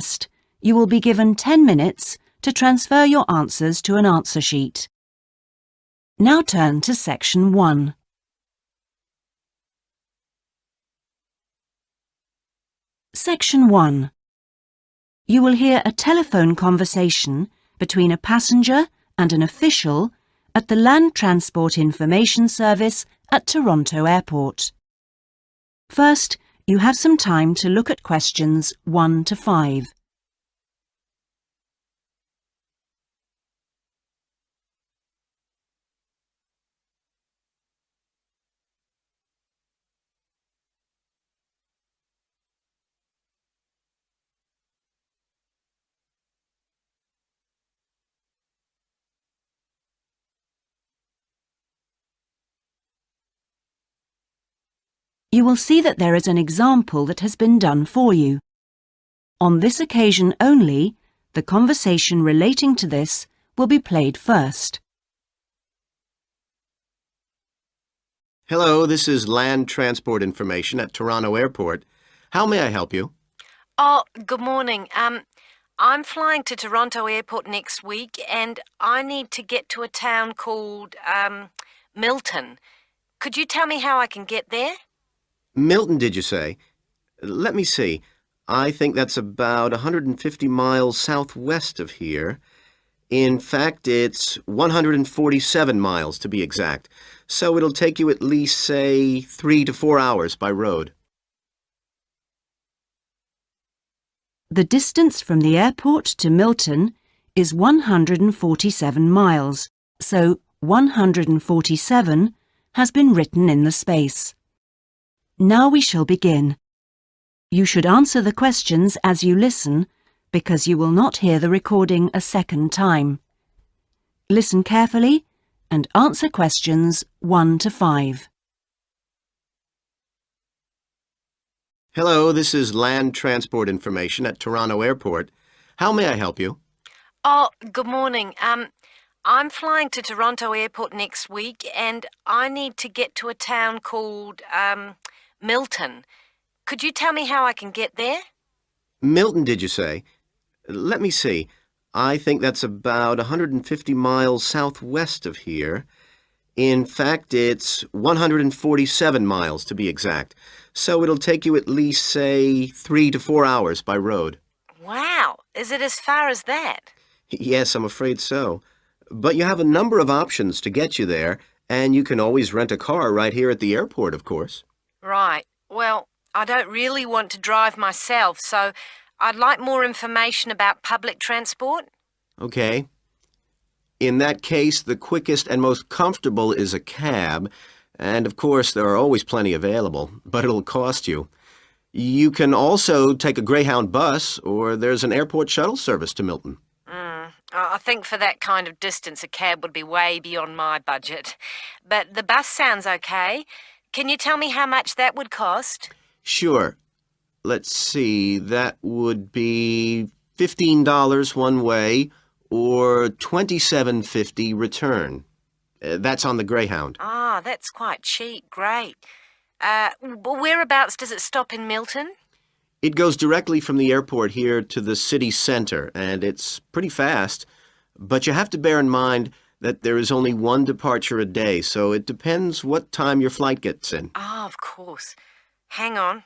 First, you will be given 10 minutes to transfer your answers to an answer sheet. Now turn to Section 1. Section 1. You will hear a telephone conversation between a passenger and an official at the Land Transport Information Service at Toronto Airport. First, you have some time to look at questions 1 to 5. You will see that there is an example that has been done for you. On this occasion only, the conversation relating to this will be played first. Hello, this is Land Transport Information at Toronto Airport. How may I help you? Oh, good morning. I'm flying to Toronto Airport next week and I need to get to a town called, Milton. Could you tell me how I can get there? Milton, did you say? Let me see. I think that's about 150 miles southwest of here. In fact, it's 147 miles to be exact. So it'll take you at least, say, 3 to 4 hours by road. The distance from the airport to Milton is 147 miles, so 147 has been written in the space. Now we shall begin. You should answer the questions as you listen, because you will not hear the recording a second time. Listen carefully and answer questions 1 to 5. Hello, this is Land Transport Information at Toronto Airport. How may I help you? Oh, good morning. I'm flying to Toronto Airport next week and I need to get to a town called, Milton. Could you tell me how I can get there? Milton, did you say? Let me see. I think that's about 150 miles southwest of here. In fact, it's 147 miles to be exact. So it'll take you at least, say, 3 to 4 hours by road. Wow, is it as far as that? Yes, I'm afraid so. But you have a number of options to get you there, and you can always rent a car right here at the airport, of course. Right. Well, I don't really want to drive myself, so I'd like more information about public transport. Okay. In that case, the quickest and most comfortable is a cab, and of course there are always plenty available, but it'll cost you. You can also take a Greyhound bus, or there's an airport shuttle service to Milton. I think for that kind of distance a cab would be way beyond my budget. But the bus sounds okay. Can you tell me how much that would cost? Sure. Let's see, that would be $15 one way or $27.50 return. That's on the Greyhound. Ah, that's quite cheap. Great. Whereabouts does it stop in Milton? It goes directly from the airport here to the city center, and it's pretty fast. But you have to bear in mind that there is only one departure a day, so it depends what time your flight gets in. Ah, of course. Hang on.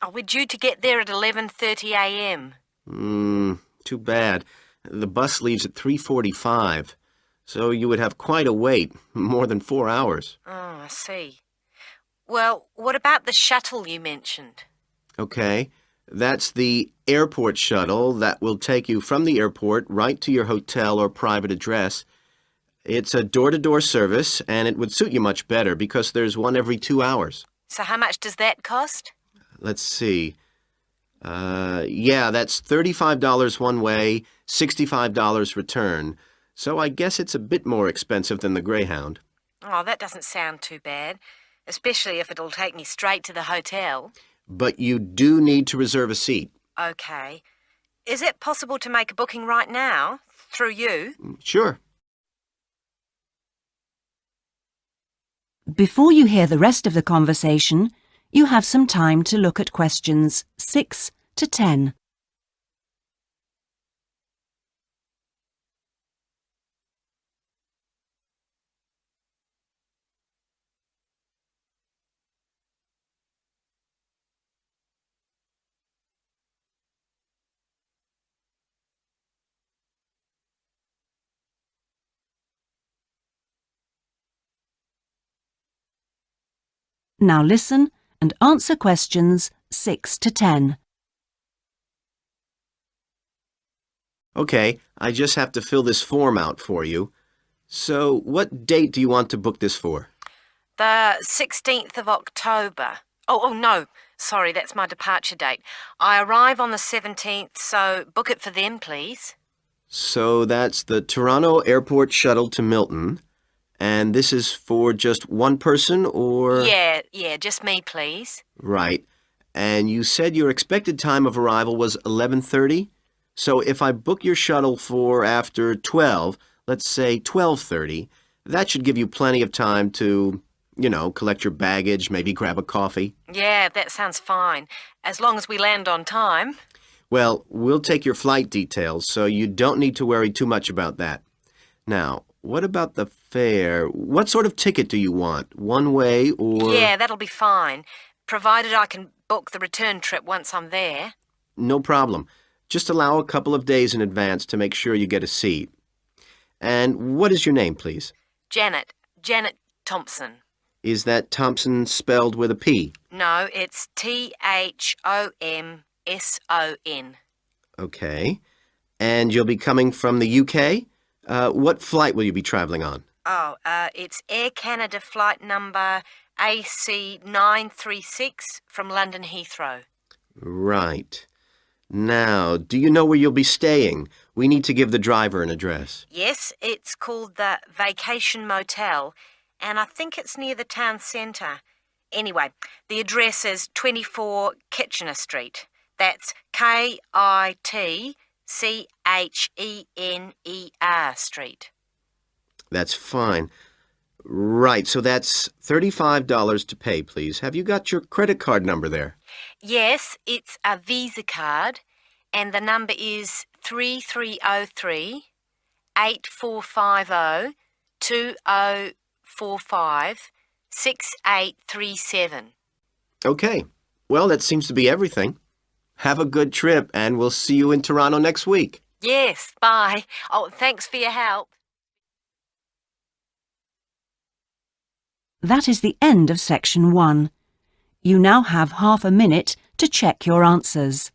Oh, we're due to get there at 11:30 a.m. Too bad. The bus leaves at 3:45, so you would have quite a wait, more than 4 hours. Oh, I see. Well, what about the shuttle you mentioned? Okay, that's the airport shuttle that will take you from the airport right to your hotel or private address. It's a door-to-door service, and it would suit you much better because there's one every 2 hours. So how much does that cost? Let's see. Yeah, that's $35 one way, $65 return. So I guess it's a bit more expensive than the Greyhound. Oh, that doesn't sound too bad, especially if it'll take me straight to the hotel. But you do need to reserve a seat. Okay. Is it possible to make a booking right now, through you? Sure. Before you hear the rest of the conversation, you have some time to look at questions 6 to 10. Now listen and answer questions 6 to 10. Okay, I just have to fill this form out for you. So, what date do you want to book this for? The 16th of October. Oh, no. Sorry, that's my departure date. I arrive on the 17th, so book it for them, please. So that's the Toronto Airport shuttle to Milton. And this is for just one person, or? Yeah, just me, please. Right. And you said your expected time of arrival was 11:30? So if I book your shuttle for after 12, let's say 12:30, that should give you plenty of time to, collect your baggage, maybe grab a coffee. Yeah, that sounds fine. As long as we land on time. Well, we'll take your flight details, so you don't need to worry too much about that. Now, what about the fare? What sort of ticket do you want? One way or... Yeah, that'll be fine, provided I can book the return trip once I'm there. No problem. Just allow a couple of days in advance to make sure you get a seat. And what is your name, please? Janet Thompson. Is that Thompson spelled with a P? No, it's Thomson. Okay. And you'll be coming from the UK? What flight will you be traveling on? It's Air Canada flight number AC936 from London Heathrow. Right. Now, do you know where you'll be staying? We need to give the driver an address. Yes, it's called the Vacation Motel, and I think it's near the town centre. Anyway, the address is 24 Kitchener Street. That's Kitchener Street. That's fine. Right, so that's $35 to pay, please. Have you got your credit card number there? Yes, it's a Visa card, and the number is 3303 8450 2045 6837. Okay. Well, that seems to be everything. Have a good trip, and we'll see you in Toronto next week. Yes, bye. Oh, thanks for your help. That is the end of section 1. You now have half a minute to check your answers.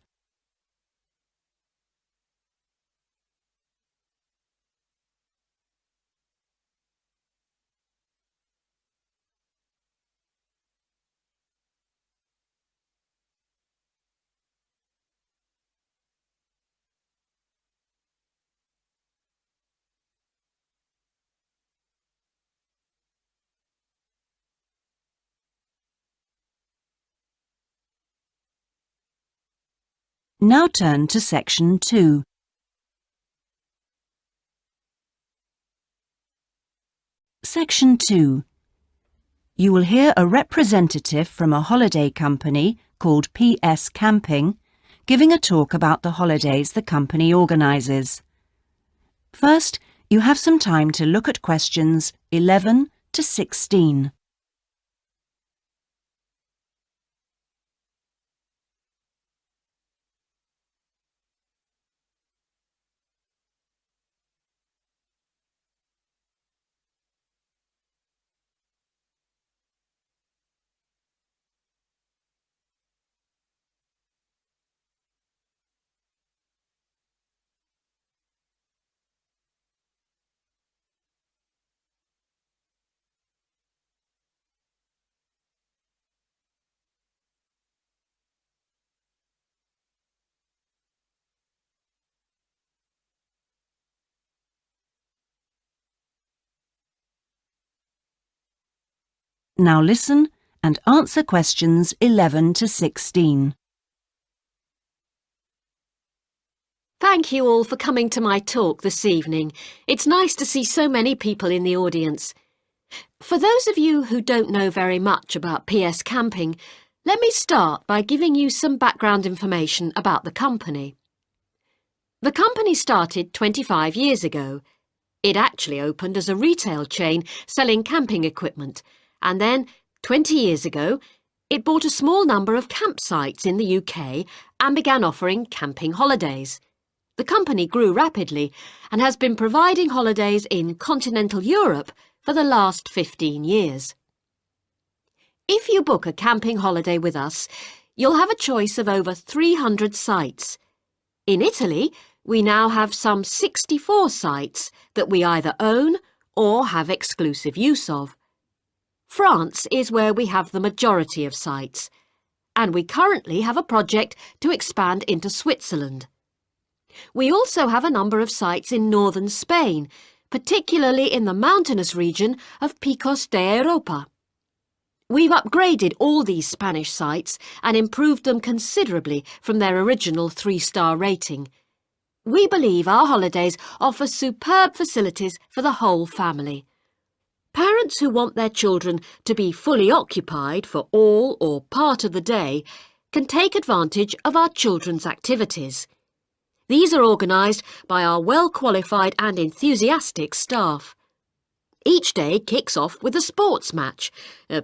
Now turn to section 2. Section 2. You will hear a representative from a holiday company called PS Camping giving a talk about the holidays the company organises. First, you have some time to look at questions 11 to 16. Now listen and answer questions 11 to 16. Thank you all for coming to my talk this evening. It's nice to see so many people in the audience. For those of you who don't know very much about PS Camping, let me start by giving you some background information about the company. The company started 25 years ago. It actually opened as a retail chain selling camping equipment, and then, 20 years ago, it bought a small number of campsites in the UK and began offering camping holidays. The company grew rapidly and has been providing holidays in continental Europe for the last 15 years. If you book a camping holiday with us, you'll have a choice of over 300 sites. In Italy, we now have some 64 sites that we either own or have exclusive use of. France is where we have the majority of sites, and we currently have a project to expand into Switzerland. We also have a number of sites in northern Spain, particularly in the mountainous region of Picos de Europa. We've upgraded all these Spanish sites and improved them considerably from their original 3-star rating. We believe our holidays offer superb facilities for the whole family. Parents who want their children to be fully occupied for all or part of the day can take advantage of our children's activities. These are organised by our well-qualified and enthusiastic staff. Each day kicks off with a sports match,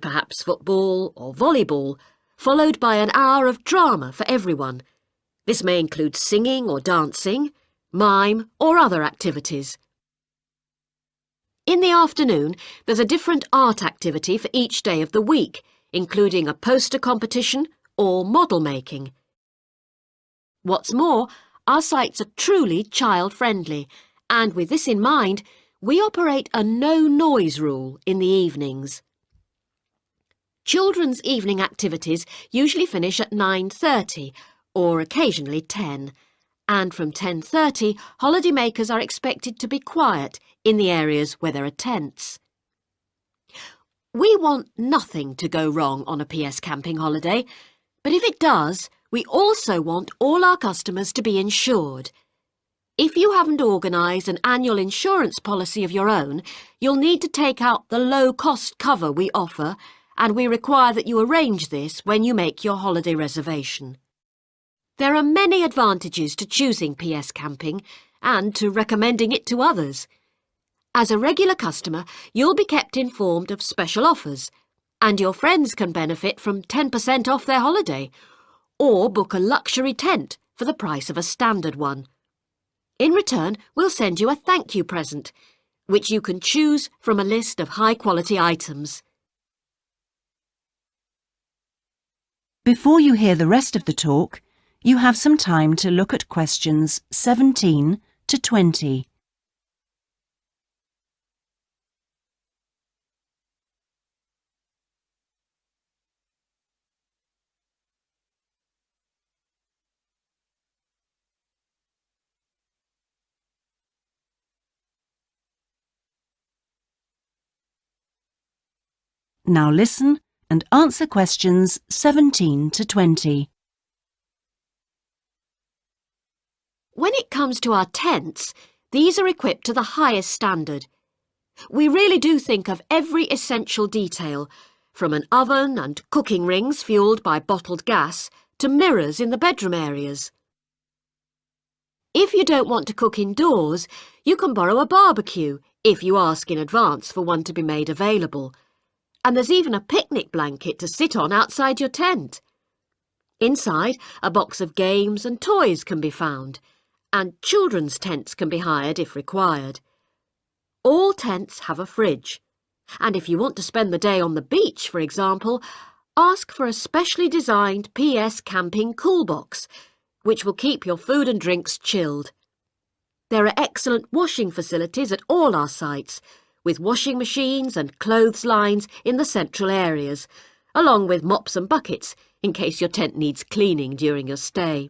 perhaps football or volleyball, followed by an hour of drama for everyone. This may include singing or dancing, mime or other activities. In the afternoon, there's a different art activity for each day of the week, including a poster competition or model making. What's more, our sites are truly child-friendly, and with this in mind, we operate a no-noise rule in the evenings. Children's evening activities usually finish at 9:30 or occasionally 10, and from 10:30 holidaymakers are expected to be quiet in the areas where there are tents. We want nothing to go wrong on a PS camping holiday, but if it does, we also want all our customers to be insured. If you haven't organised an annual insurance policy of your own, you'll need to take out the low-cost cover we offer, and we require that you arrange this when you make your holiday reservation. There are many advantages to choosing PS Camping and to recommending it to others. As a regular customer, you'll be kept informed of special offers, and your friends can benefit from 10% off their holiday, or book a luxury tent for the price of a standard one. In return, we'll send you a thank you present, which you can choose from a list of high-quality items. Before you hear the rest of the talk, you have some time to look at questions 17 to 20. Now listen and answer questions 17 to 20. When it comes to our tents, these are equipped to the highest standard. We really do think of every essential detail, from an oven and cooking rings fuelled by bottled gas to mirrors in the bedroom areas. If you don't want to cook indoors, you can borrow a barbecue if you ask in advance for one to be made available. And there's even a picnic blanket to sit on outside your tent. Inside, a box of games and toys can be found, and children's tents can be hired if required. All tents have a fridge, and if you want to spend the day on the beach, for example, ask for a specially designed PS Camping cool box, which will keep your food and drinks chilled. There are excellent washing facilities at all our sites, with washing machines and clothes lines in the central areas, along with mops and buckets in case your tent needs cleaning during your stay.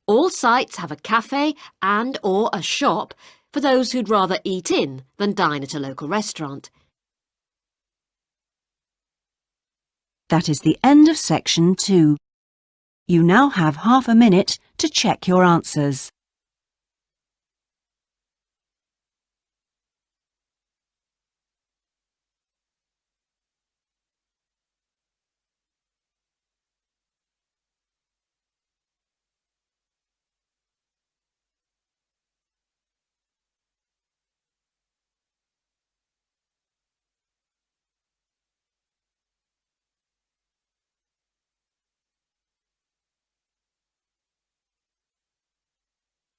All sites have a cafe and or a shop for those who'd rather eat in than dine at a local restaurant. That is the end of section 2. You now have half a minute to check your answers.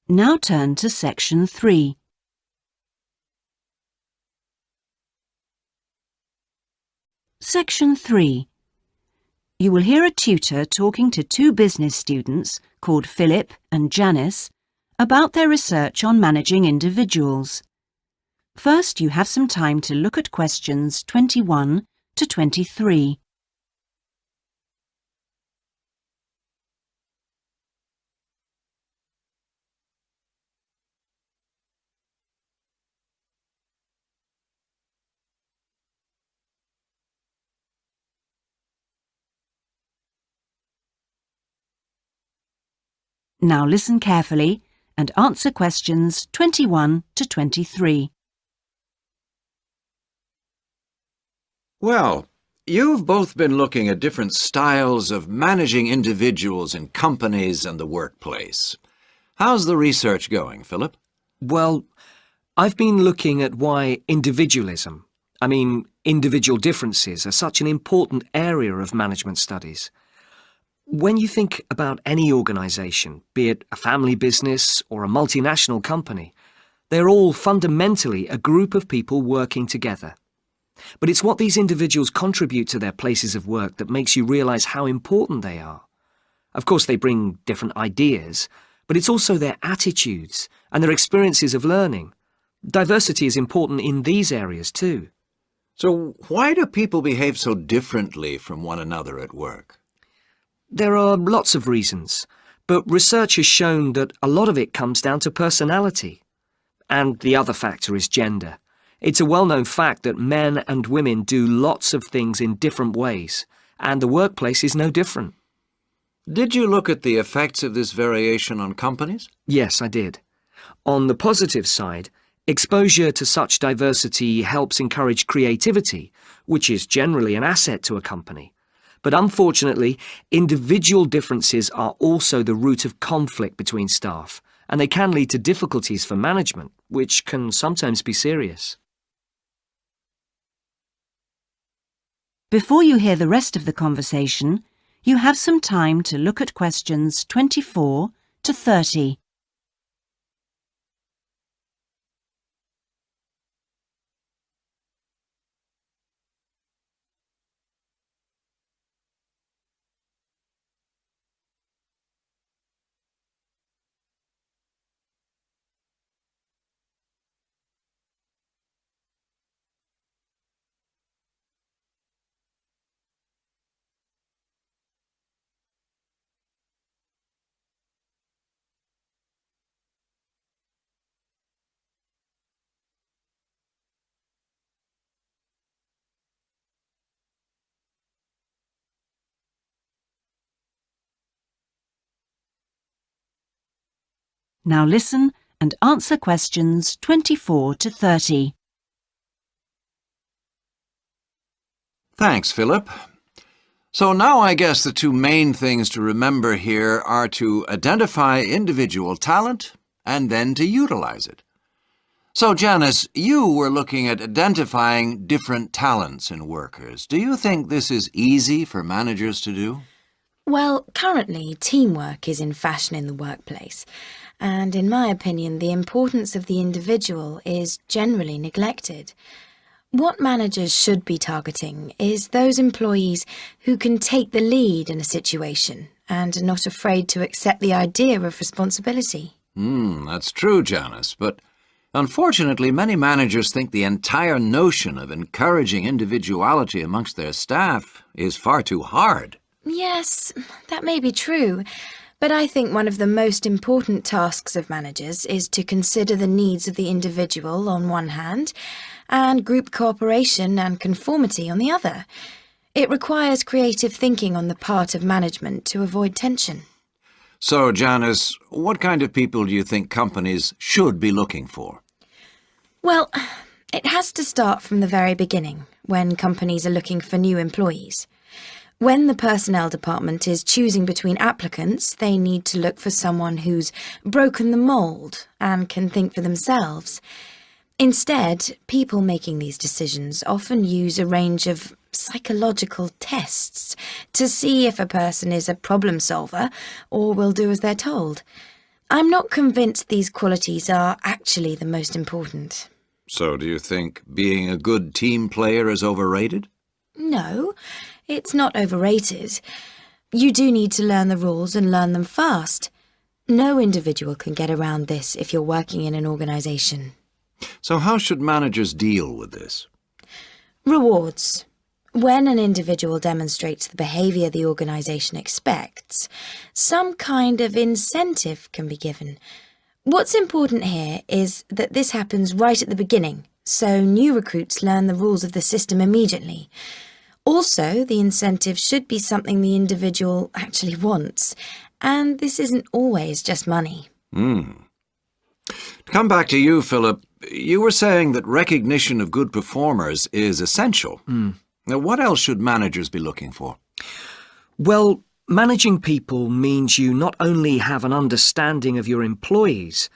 Now turn to section 3. Section 3. You will hear a tutor talking to two business students called Philip and Janice about their research on managing individuals. First, you have some time to look at questions 21 to 23. Now listen carefully and answer questions 21 to 23. Well, you've both been looking at different styles of managing individuals in companies and the workplace. How's the research going, Philip? Well, I've been looking at why individualism, individual differences, are such an important area of management studies. When you think about any organisation, be it a family business or a multinational company, they're all fundamentally a group of people working together. But it's what these individuals contribute to their places of work that makes you realise how important they are. Of course, they bring different ideas, but it's also their attitudes and their experiences of learning. Diversity is important in these areas too. So why do people behave so differently from one another at work? There are lots of reasons, but research has shown that a lot of it comes down to personality. And the other factor is gender. It's a well-known fact that men and women do lots of things in different ways, and the workplace is no different. Did you look at the effects of this variation on companies? Yes, I did. On the positive side, exposure to such diversity helps encourage creativity, which is generally an asset to a company. But unfortunately, individual differences are also the root of conflict between staff, and they can lead to difficulties for management, which can sometimes be serious. Before you hear the rest of the conversation, you have some time to look at questions 24 to 30. Now listen and answer questions 24 to 30. Thanks, Philip. So now I guess the two main things to remember here are to identify individual talent and then to utilize it. So, Janice, you were looking at identifying different talents in workers. Do you think this is easy for managers to do? Well, currently, teamwork is in fashion in the workplace. And in my opinion, the importance of the individual is generally neglected. What managers should be targeting is those employees who can take the lead in a situation and are not afraid to accept the idea of responsibility. That's true, Janice, but unfortunately many managers think the entire notion of encouraging individuality amongst their staff is far too hard. Yes, that may be true. But I think one of the most important tasks of managers is to consider the needs of the individual on one hand and group cooperation and conformity on the other. It requires creative thinking on the part of management to avoid tension. So, Janice, what kind of people do you think companies should be looking for? Well, it has to start from the very beginning, when companies are looking for new employees. When the personnel department is choosing between applicants, they need to look for someone who's broken the mould and can think for themselves. Instead, people making these decisions often use a range of psychological tests to see if a person is a problem solver or will do as they're told. I'm not convinced these qualities are actually the most important. So do you think being a good team player is overrated? No, it's not overrated. You do need to learn the rules and learn them fast. No individual can get around this if you're working in an organisation. So how should managers deal with this? Rewards. When an individual demonstrates the behaviour the organisation expects, some kind of incentive can be given. What's important here is that this happens right at the beginning, so new recruits learn the rules of the system immediately. Also, the incentive should be something the individual actually wants, and this isn't always just money. To come back to you, Philip, you were saying that recognition of good performers is essential. Now, what else should managers be looking for? Well, managing people means you not only have an understanding of your employees,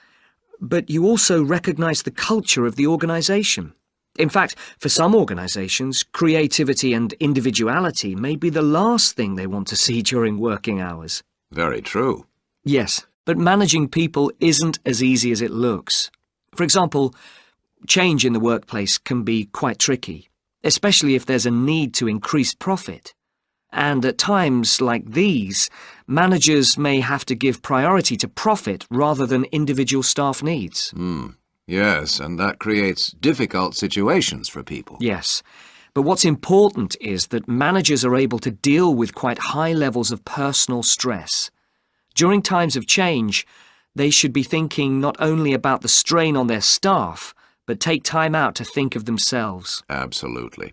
but you also recognise the culture of the organisation. In fact, for some organisations, creativity and individuality may be the last thing they want to see during working hours. Very true. Yes, but managing people isn't as easy as it looks. For example, change in the workplace can be quite tricky, especially if there's a need to increase profit. And at times like these, managers may have to give priority to profit rather than individual staff needs. Yes, and that creates difficult situations for people. Yes, but what's important is that managers are able to deal with quite high levels of personal stress. During times of change, they should be thinking not only about the strain on their staff, but take time out to think of themselves. Absolutely.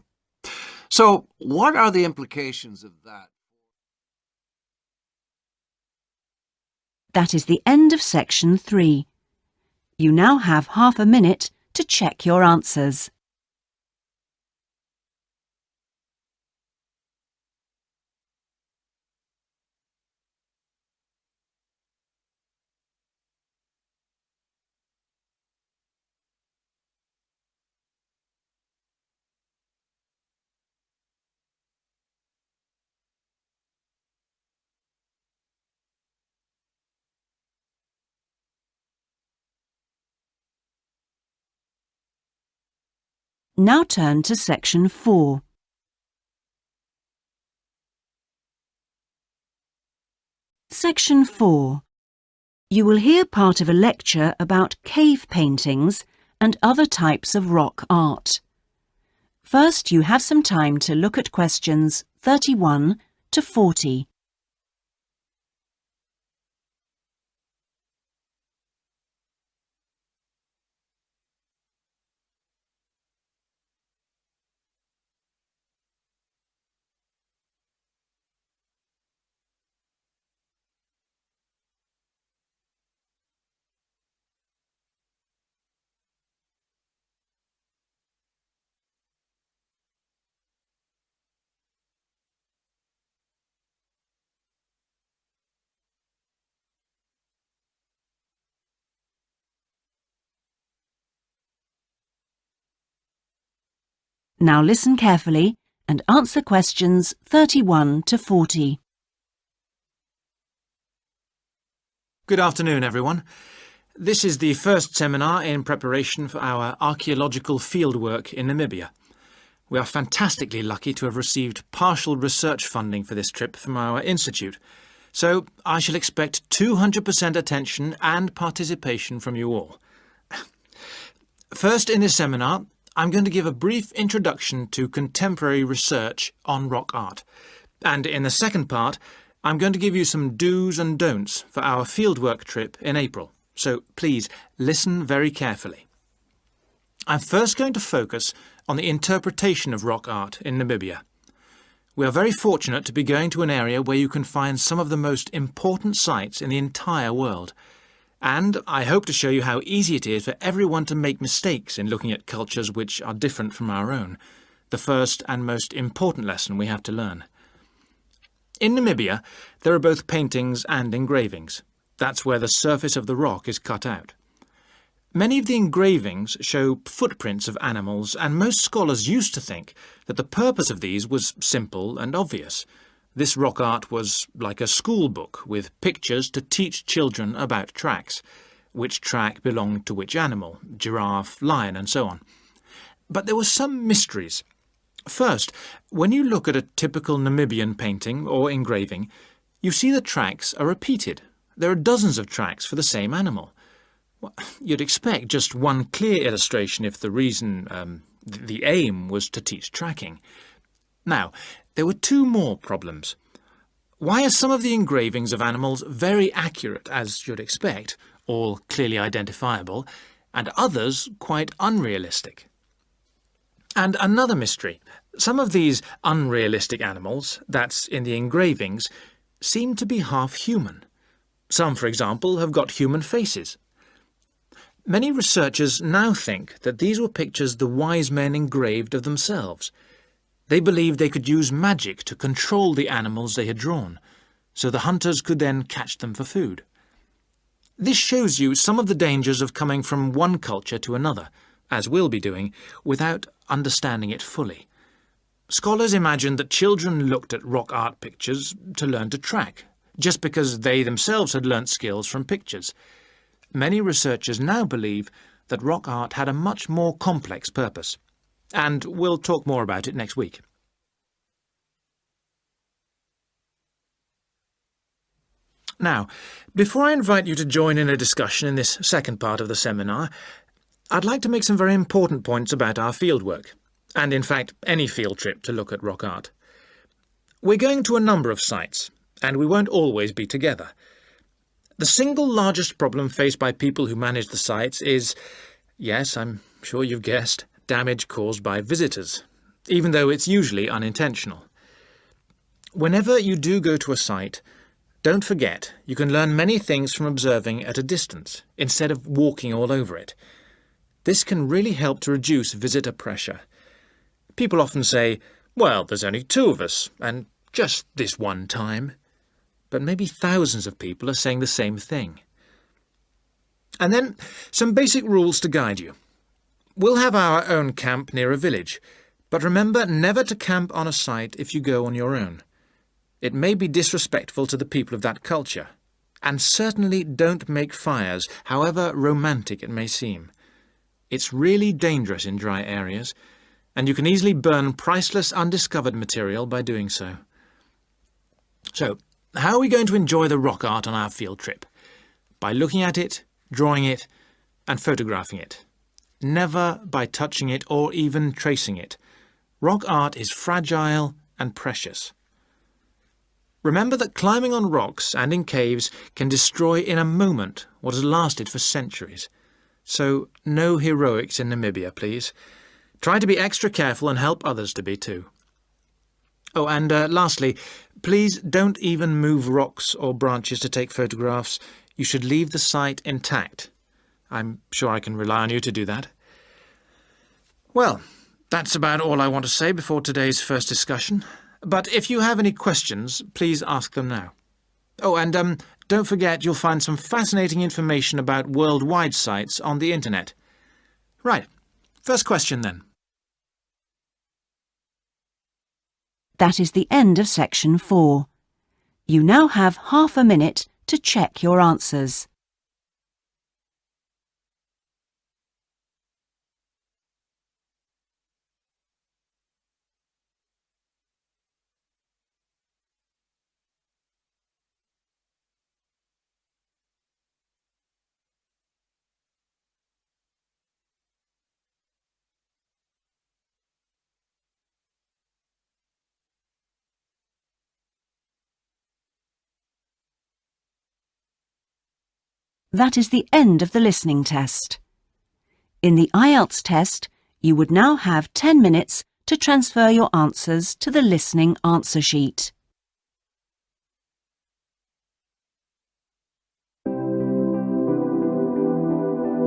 So, what are the implications of that? That is the end of section 3. You now have half a minute to check your answers. Now turn to section 4. Section 4. You will hear part of a lecture about cave paintings and other types of rock art. First, you have some time to look at questions 31 to 40. Now listen carefully and answer questions 31 to 40. Good afternoon, everyone. This is the first seminar in preparation for our archaeological fieldwork in Namibia. We are fantastically lucky to have received partial research funding for this trip from our institute, so I shall expect 200% attention and participation from you all. First, in this seminar, I'm going to give a brief introduction to contemporary research on rock art, and in the second part, I'm going to give you some do's and don'ts for our fieldwork trip in April, so please listen very carefully. I'm first going to focus on the interpretation of rock art in Namibia. We are very fortunate to be going to an area where you can find some of the most important sites in the entire world, and I hope to show you how easy it is for everyone to make mistakes in looking at cultures which are different from our own, the first and most important lesson we have to learn. In Namibia, there are both paintings and engravings. That's where the surface of the rock is cut out. Many of the engravings show footprints of animals, and most scholars used to think that the purpose of these was simple and obvious. This rock art was like a school book with pictures to teach children about tracks, which track belonged to which animal, giraffe, lion, and so on. But there were some mysteries. First, when you look at a typical Namibian painting or engraving, you see the tracks are repeated. There are dozens of tracks for the same animal. Well, you'd expect just one clear illustration if the the aim was to teach tracking. Now, there were two more problems. Why are some of the engravings of animals very accurate, as you'd expect, all clearly identifiable, and others quite unrealistic? And another mystery. Some of these unrealistic animals, that's in the engravings, seem to be half human. Some, for example, have got human faces. Many researchers now think that these were pictures the wise men engraved of themselves. They believed they could use magic to control the animals they had drawn, so the hunters could then catch them for food. This shows you some of the dangers of coming from one culture to another, as we'll be doing, without understanding it fully. Scholars imagine that children looked at rock art pictures to learn to track, just because they themselves had learnt skills from pictures. Many researchers now believe that rock art had a much more complex purpose, and we'll talk more about it next week. Now, before I invite you to join in a discussion in this second part of the seminar, I'd like to make some very important points about our fieldwork, and in fact any field trip to look at rock art. We're going to a number of sites, and we won't always be together. The single largest problem faced by people who manage the sites is, yes, I'm sure you've guessed, damage caused by visitors, even though it's usually unintentional. Whenever you do go to a site, don't forget you can learn many things from observing at a distance, instead of walking all over it. This can really help to reduce visitor pressure. People often say, well, there's only 2 of us, and just this one time. But maybe thousands of people are saying the same thing. And then some basic rules to guide you. We'll have our own camp near a village, but remember never to camp on a site if you go on your own. It may be disrespectful to the people of that culture, and certainly don't make fires, however romantic it may seem. It's really dangerous in dry areas, and you can easily burn priceless undiscovered material by doing so. So, how are we going to enjoy the rock art on our field trip? By looking at it, drawing it, and photographing it. Never by touching it or even tracing it. Rock art is fragile and precious. Remember that climbing on rocks and in caves can destroy in a moment what has lasted for centuries. So, no heroics in Namibia, please. Try to be extra careful and help others to be too. Oh, and lastly, please don't even move rocks or branches to take photographs. You should leave the site intact. I'm sure I can rely on you to do that. Well, that's about all I want to say before today's first discussion. But if you have any questions, please ask them now. Oh, and don't forget you'll find some fascinating information about worldwide sites on the internet. Right, first question then. That is the end of section 4. You now have half a minute to check your answers. That is the end of the listening test. In the IELTS test, you would now have 10 minutes to transfer your answers to the listening answer sheet.